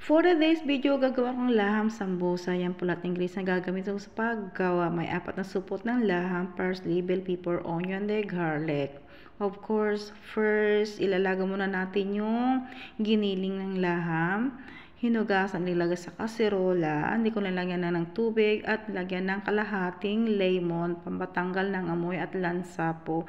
For today's video, gagawa kong laham sambusa. Yan po lahat ng ingredients na gagamit ko sa paggawa. May 4 na supot ng laham, parsley, bell pepper, onion, and garlic. Of course, first, ilalaga muna natin yung giniling ng laham. Hinugasan, nilagay sa kaserola. Hindi ko nilagyan na ng tubig at lagyan ng kalahating lemon, pampatanggal ng amoy at lansa po.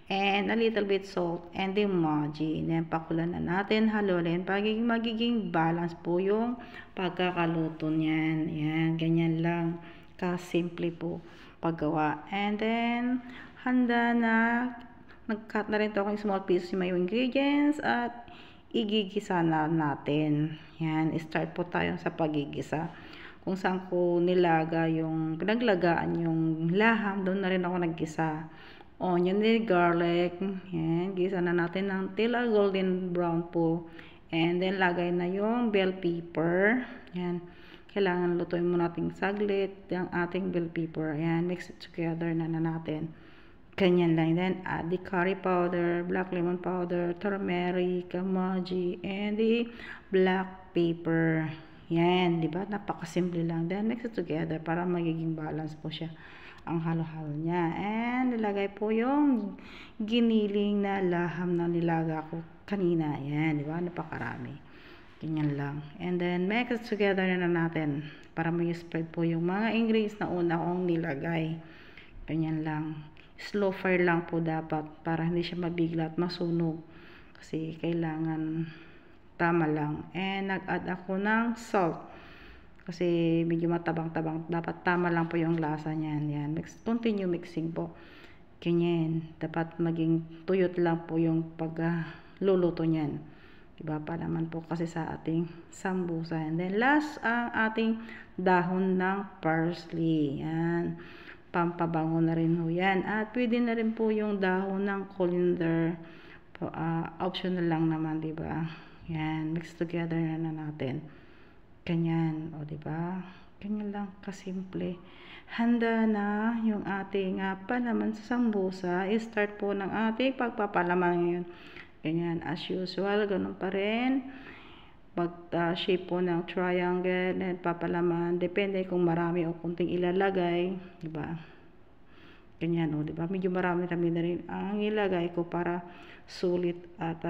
And a little bit salt and the Maggi. Then, pakulan na natin, haluin. Magiging balance po yung pagkakaluto niyan. Yan, ganyan lang. Kasimple po paggawa. And then, handa na. Nag-cut na rin ito akong small pieces yung may ingredients at igigisa na natin. Yan, start po tayo sa pagigisa. Kung saan ko nilaga yung, pinaglagaan yung laham, doon na rin ako naggisa. Onion and garlic. Yan, gisa na natin ng tila golden brown po. And then, lagay na yung bell pepper. Yan, kailangan lutuin mo natin saglit yung ating bell pepper. Yan, mix it together na natin. Ganyan lang. Then, add the curry powder, black lemon powder, turmeric, Maggi, and the black pepper. Yan, di ba? Napakasimple lang. Then, mix it together para magiging balance po siya ang halo-halo niya. And, nilagay po yung giniling na laham na nilaga ko kanina. Yan, di ba? Napakarami. Ganyan lang. And then, mix it together na natin para may spread po yung mga ingredients na una kong nilagay. Ganyan lang. Slow fire lang po dapat para hindi siya mabigla at masunog. Kasi kailangan tama lang. And, nag-add ako ng salt. Kasi medyo matabang-tabang. Dapat tama lang po yung lasa niyan. Yan. Continue mixing po. Ganyan. Dapat maging tuyot lang po yung pagluluto niyan. Diba pa naman po kasi sa ating sambusa. And then last, ang ating dahon ng parsley. Yan. Pampabango na rin ho yan. At pwede na rin po yung dahon ng coriander. Optional lang naman, diba? Yan. Mix together na natin. Ganyan, o diba? Ganyan lang kasimple. Handa na yung ating palaman sa sambusa. I-start po ng ating pagpapalaman ngayon. Ganyan, as usual, ganun pa rin. Mag-shape po ng triangle and papalaman. Depende kung marami o kunting ilalagay. Diba? Ganyan, o diba? Medyo marami na rin ang ilagay ko para sulit at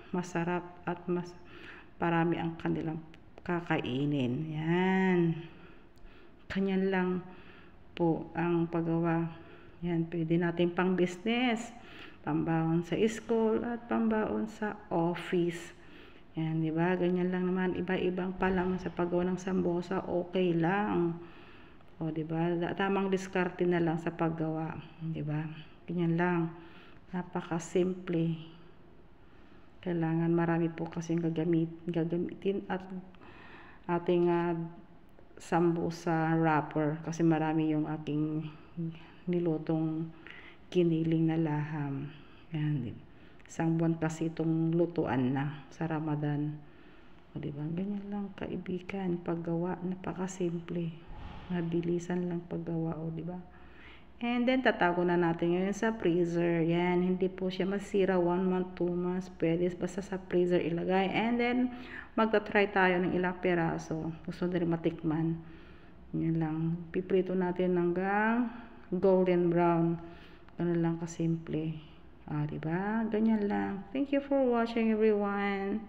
masarap at mas parami ang kanilang kakainin. Yan. Kanyan lang po ang paggawa. Yan, pwede natin pang business, pambaon sa school at pambaon sa office. Yan, di ba? Ganyan lang naman, iba-ibang palaman sa paggawa ng sambusa, okay lang. O, di ba? Tamang diskarte na lang sa paggawa, di ba? Ganyan lang. Napaka-simple. Kailangan marami po kasing gagamitin at ating sambusa wrapper kasi marami yung aking nilutong kiniling na laham. Yan. Isang buwan kasi itong lutuan na sa Ramadan. O diba? Ganyan lang kaibigan. Paggawa, napakasimple. Mabilisan lang paggawa. O diba? And then, tatago na natin ngayon sa freezer. Yan, hindi po siya masira 1 month, 2 months. Pwede basta sa freezer ilagay. And then, magta-try tayo ng ilang peraso. Gusto na rin matikman. Yan lang. Piprito natin hanggang golden brown. Ganun lang kasimple. Diba? Ganyan lang. Thank you for watching everyone.